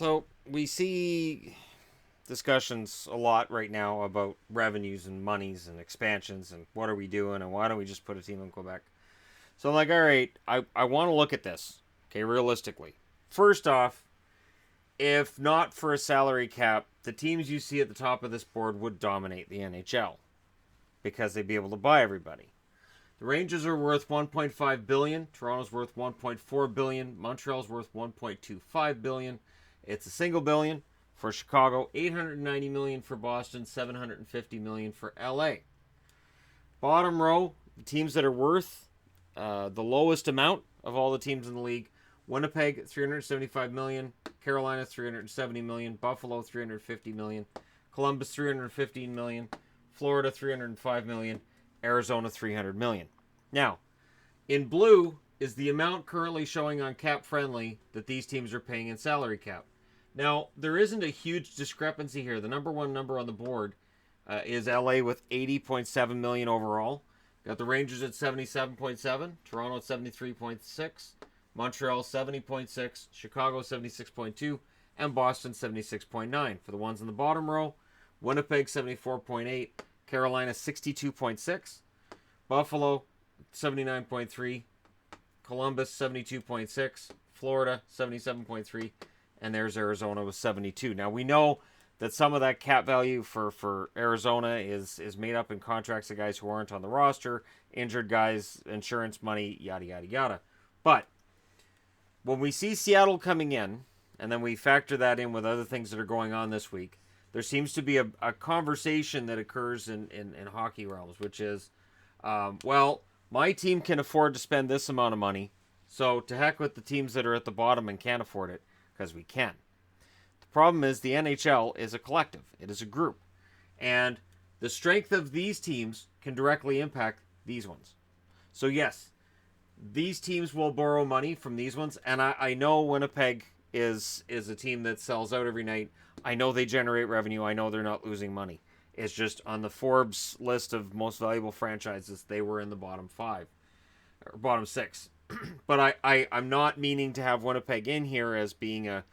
So we see discussions a lot right now about revenues and monies and expansions and what are we doing and why don't we just put a team in Quebec. So I'm like, all right, I want to look at this, okay, realistically. First off, if not for a salary cap, the teams you see at the top of this board would dominate the NHL because they'd be able to buy everybody. The Rangers are worth 1.5 billion, Toronto's worth 1.4 billion, Montreal's worth 1.25 billion. It's a single billion for Chicago, 890 million for Boston, 750 million for LA. Bottom row, the teams that are worth the lowest amount of all the teams in the league: Winnipeg 375 million, Carolina 370 million, Buffalo 350 million, Columbus 315 million, Florida 305 million, Arizona 300 million. Now, in blue is the amount currently showing on Cap Friendly that these teams are paying in salary cap. Now, there isn't a huge discrepancy here. The number one number on the board is LA with 80.7 million overall. Got the Rangers at 77.7, Toronto at 73.6, Montreal 70.6, Chicago 76.2, and Boston 76.9. For the ones in the bottom row, Winnipeg 74.8, Carolina 62.6, Buffalo 79.3, Columbus 72.6, Florida 77.3, and there's Arizona with 72. Now we know that some of that cap value for Arizona is made up in contracts of guys who aren't on the roster, injured guys, insurance money, yada yada yada. But when we see Seattle coming in, and then we factor that in with other things that are going on this week, there seems to be a conversation that occurs in hockey realms, which is, well, my team can afford to spend this amount of money, so to heck with the teams that are at the bottom and can't afford it, because we can. The problem is the NHL is a collective. It is a group. And the strength of these teams can directly impact these ones. So yes, these teams will borrow money from these ones, and I know Winnipeg is a team that sells out every night. I know they generate revenue. I know they're not losing money. It's just on the Forbes list of most valuable franchises, they were in the bottom 5 or bottom 6. But I'm not meaning to have Winnipeg in here as being a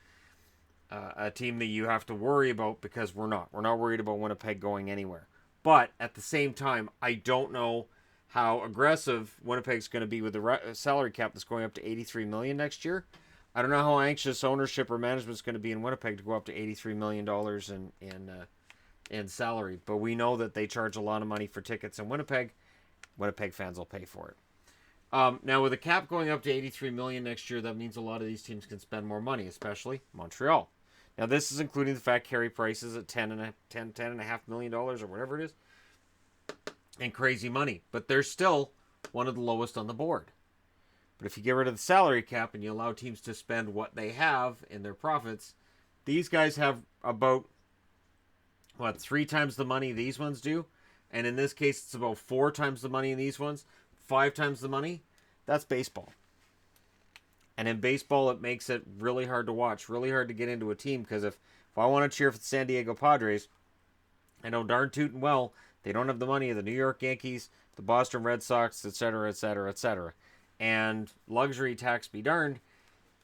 team that you have to worry about, because we're not. We're not worried about Winnipeg going anywhere. But at the same time, I don't know how aggressive Winnipeg's going to be with the salary cap that's going up to 83 million next year. I don't know how anxious ownership or management is going to be in Winnipeg to go up to $83 million in salary. But we know that they charge a lot of money for tickets in Winnipeg. Winnipeg fans will pay for it. Now, with the cap going up to 83 million next year, that means a lot of these teams can spend more money, especially Montreal. Now, this is including the fact Carey Price is at $10.5 million or whatever it is, and crazy money. But they're still one of the lowest on the board. But if you get rid of the salary cap and you allow teams to spend what they have in their profits, these guys have about, 3 times the money these ones do? And in this case, it's about 4 times the money in these ones, 5 times the money. That's baseball. And in baseball, it makes it really hard to watch, really hard to get into a team, because if I want to cheer for the San Diego Padres, I know darn tootin' well they don't have the money of the New York Yankees, the Boston Red Sox, etc., etc., etc. And luxury tax be darned,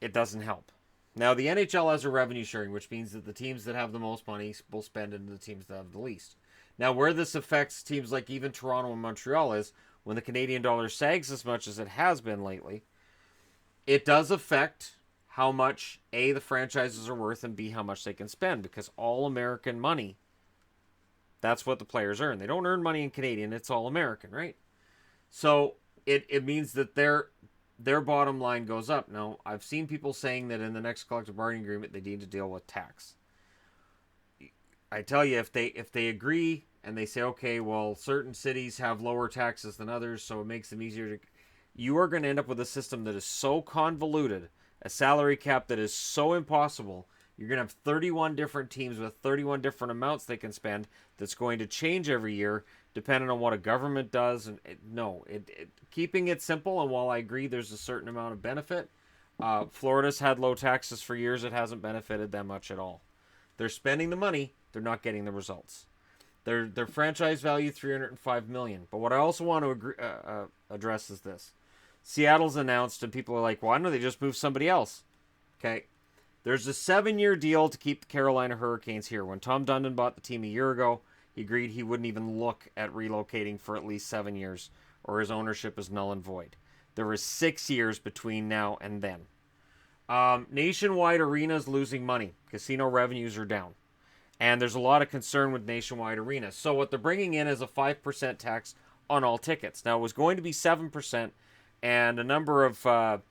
it doesn't help. Now, the NHL has a revenue sharing, which means that the teams that have the most money will spend into the teams that have the least. Now, where this affects teams like even Toronto and Montreal is when the Canadian dollar sags as much as it has been lately, it does affect how much, A, the franchises are worth, and B, how much they can spend, because all American money, that's what the players earn. They don't earn money in Canadian, it's all American, right? So it means that their bottom line goes up. Now, I've seen people saying that in the next collective bargaining agreement, they need to deal with tax. I tell you, if they agree and they say, okay, well, certain cities have lower taxes than others, so it makes them easier to... You are going to end up with a system that is so convoluted, a salary cap that is so impossible. You're going to have 31 different teams with 31 different amounts they can spend that's going to change every year depending on what a government does. And keeping it simple, and while I agree there's a certain amount of benefit, Florida's had low taxes for years. It hasn't benefited them much at all. They're spending the money. They're not getting the results. Their franchise value, $305 million. But what I also want to address is this. Seattle's announced, and people are like, well, why don't they just move somebody else? Okay. There's a 7-year deal to keep the Carolina Hurricanes here. When Tom Dundon bought the team a year ago, he agreed he wouldn't even look at relocating for at least 7 years, or his ownership is null and void. There is 6 years between now and then. Nationwide Arena's losing money. Casino revenues are down. And there's a lot of concern with Nationwide Arena. So what they're bringing in is a 5% tax on all tickets. Now, it was going to be 7%, and a number of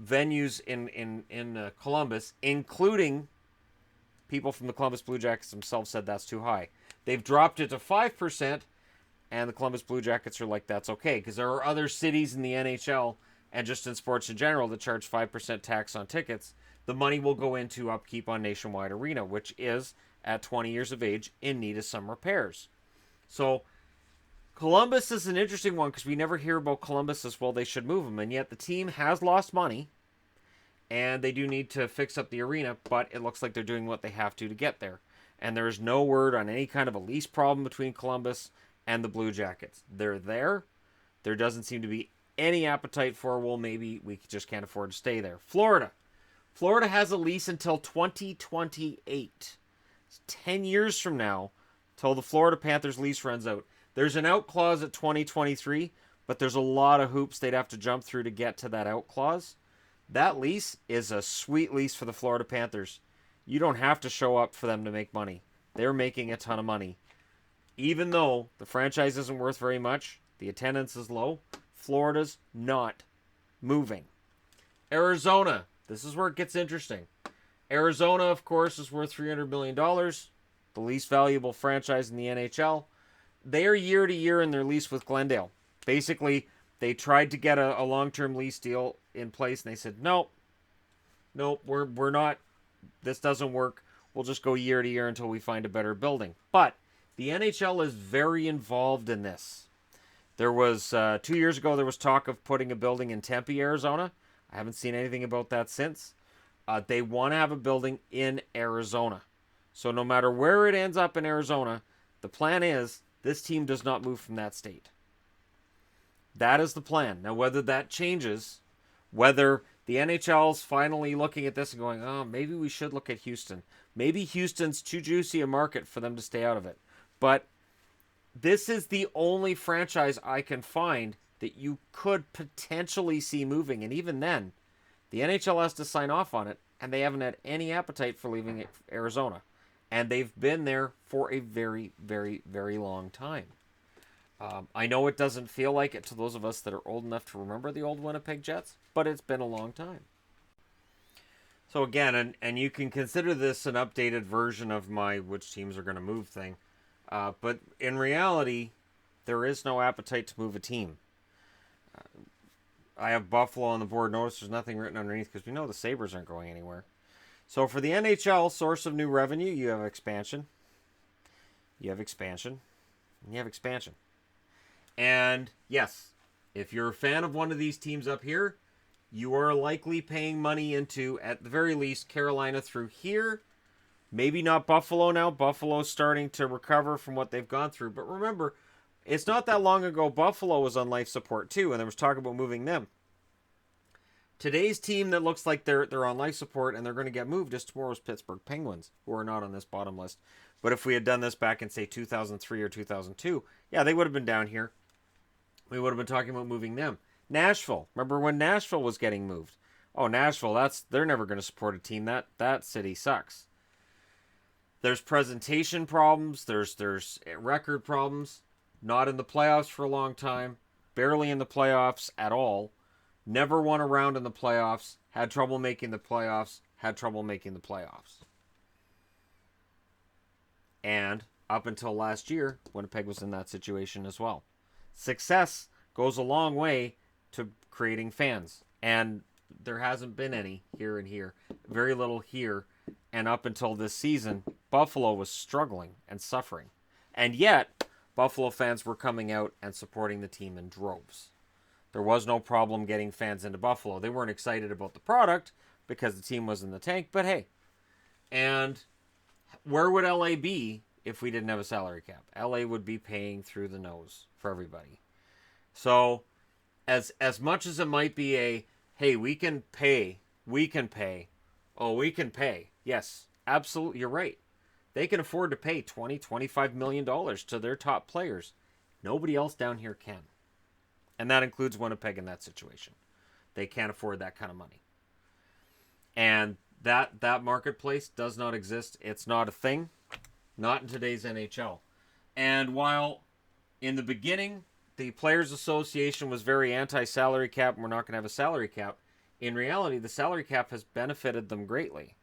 venues in Columbus, including people from the Columbus Blue Jackets themselves, said that's too high. They've dropped it to 5%, and the Columbus Blue Jackets are like, that's okay, because there are other cities in the NHL and just in sports in general that charge 5% tax on tickets. The money will go into upkeep on Nationwide Arena, which is, at 20 years of age, in need of some repairs. So Columbus is an interesting one because we never hear about Columbus as well. They should move them, and yet the team has lost money, and they do need to fix up the arena, but it looks like they're doing what they have to get there. And there is no word on any kind of a lease problem between Columbus and the Blue Jackets. They're there. There doesn't seem to be any appetite for, well, maybe we just can't afford to stay there. Florida. Florida has a lease until 2028. 10 years from now till the Florida Panthers lease runs out. There's an out clause at 2023, but there's a lot of hoops they'd have to jump through to get to that out clause. That lease is a sweet lease for the Florida Panthers. You don't have to show up for them to make money. They're making a ton of money. Even though the franchise isn't worth very much, the attendance is low, Florida's not moving. Arizona. This is where it gets interesting. Arizona, of course, is worth $300 million, the least valuable franchise in the NHL. They are year to year in their lease with Glendale. Basically, they tried to get a long-term lease deal in place, and they said, nope, we're not, this doesn't work. We'll just go year to year until we find a better building. But the NHL is very involved in this. There was, 2 years ago, there was talk of putting a building in Tempe, Arizona. I haven't seen anything about that since. They want to have a building in Arizona. So no matter where it ends up in Arizona, the plan is this team does not move from that state. That is the plan. Now, whether that changes, whether the NHL's finally looking at this and going, oh, maybe we should look at Houston. Maybe Houston's too juicy a market for them to stay out of it. But this is the only franchise I can find that you could potentially see moving. And even then, the NHL has to sign off on it, and they haven't had any appetite for leaving Arizona. And they've been there for a very, very, very long time. I know it doesn't feel like it to those of us that are old enough to remember the old Winnipeg Jets, but it's been a long time. So again, and you can consider this an updated version of my which teams are going to move thing. But in reality, there is no appetite to move a team. I have Buffalo on the board. Notice there's nothing written underneath because we know the Sabres aren't going anywhere. So for the NHL, source of new revenue, you have expansion. You have expansion. And you have expansion. And yes, if you're a fan of one of these teams up here, you are likely paying money into, at the very least, Carolina through here. Maybe not Buffalo now. Buffalo's starting to recover from what they've gone through. But remember, it's not that long ago Buffalo was on life support too, and there was talk about moving them. Today's team that looks like they're on life support and they're going to get moved is tomorrow's Pittsburgh Penguins, who are not on this bottom list. But if we had done this back in, say, 2003 or 2002, yeah, they would have been down here. We would have been talking about moving them. Nashville. Remember when Nashville was getting moved? Oh, Nashville, they're never going to support a team. That city sucks. There's presentation problems. There's record problems. Not in the playoffs for a long time. Barely in the playoffs at all. Never won a round in the playoffs. Had trouble making the playoffs. Had trouble making the playoffs. And up until last year, Winnipeg was in that situation as well. Success goes a long way to creating fans. And there hasn't been any here and here. Very little here. And up until this season, Buffalo was struggling and suffering. And yet, Buffalo fans were coming out and supporting the team in droves. There was no problem getting fans into Buffalo. They weren't excited about the product because the team was in the tank, but hey. And where would LA be if we didn't have a salary cap? LA would be paying through the nose for everybody. So, as much as it might be a, hey, we can pay Oh, we can pay. Yes, absolutely. You're right. They can afford to pay $20-25 million to their top players. Nobody else down here can. And that includes Winnipeg in that situation. They can't afford that kind of money. And that marketplace does not exist. It's not a thing. Not in today's NHL. And while in the beginning the Players Association was very anti-salary cap, and we're not going to have a salary cap, in reality the salary cap has benefited them greatly.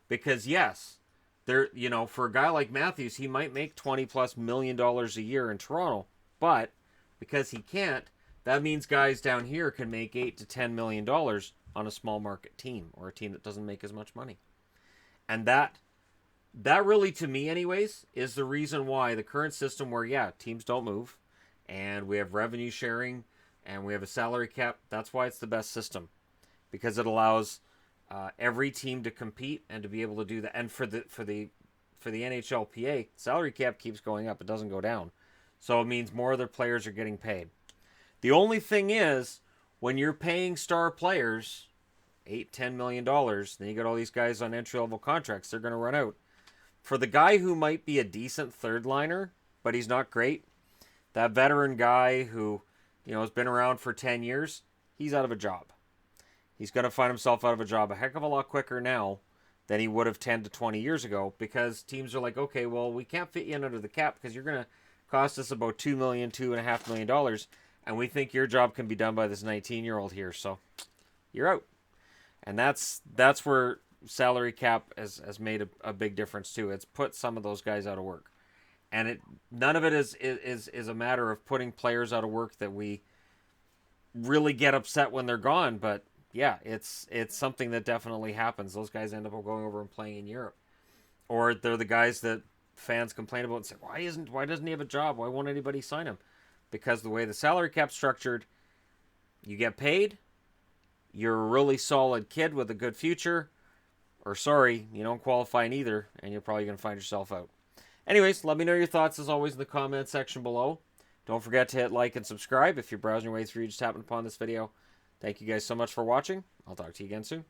Because yes, there, for a guy like Matthews, he might make $20+ million a year in Toronto, but because he can't, that means guys down here can make $8 to $10 million on a small market team or a team that doesn't make as much money. And that really, to me anyways, is the reason why the current system where, yeah, teams don't move and we have revenue sharing and we have a salary cap, that's why it's the best system. Because it allows every team to compete and to be able to do that. And for the NHLPA, salary cap keeps going up. It doesn't go down. So it means more of their players are getting paid. The only thing is, when you're paying star players $8-10 million, then you got all these guys on entry-level contracts, they're going to run out. For the guy who might be a decent third liner, but he's not great, that veteran guy who, has been around for 10 years, he's out of a job. He's going to find himself out of a job a heck of a lot quicker now than he would have 10 to 20 years ago, because teams are like, okay, well, we can't fit you in under the cap because you're going to cost us about $2 million, $2.5 million, and we think your job can be done by this 19-year-old here, so you're out. And that's where salary cap has made a big difference too. It's put some of those guys out of work, and none of it is a matter of putting players out of work that we really get upset when they're gone. But yeah, it's something that definitely happens. Those guys end up going over and playing in Europe, or they're the guys that fans complain about and say, why doesn't he have a job? Why won't anybody sign him? Because the way the salary cap's structured, you get paid. You're a really solid kid with a good future, or sorry, you don't qualify in either, and you're probably going to find yourself out. Anyways, let me know your thoughts as always in the comment section below. Don't forget to hit like and subscribe if you're browsing your way through, just happened upon this video. Thank you guys so much for watching. I'll talk to you again soon.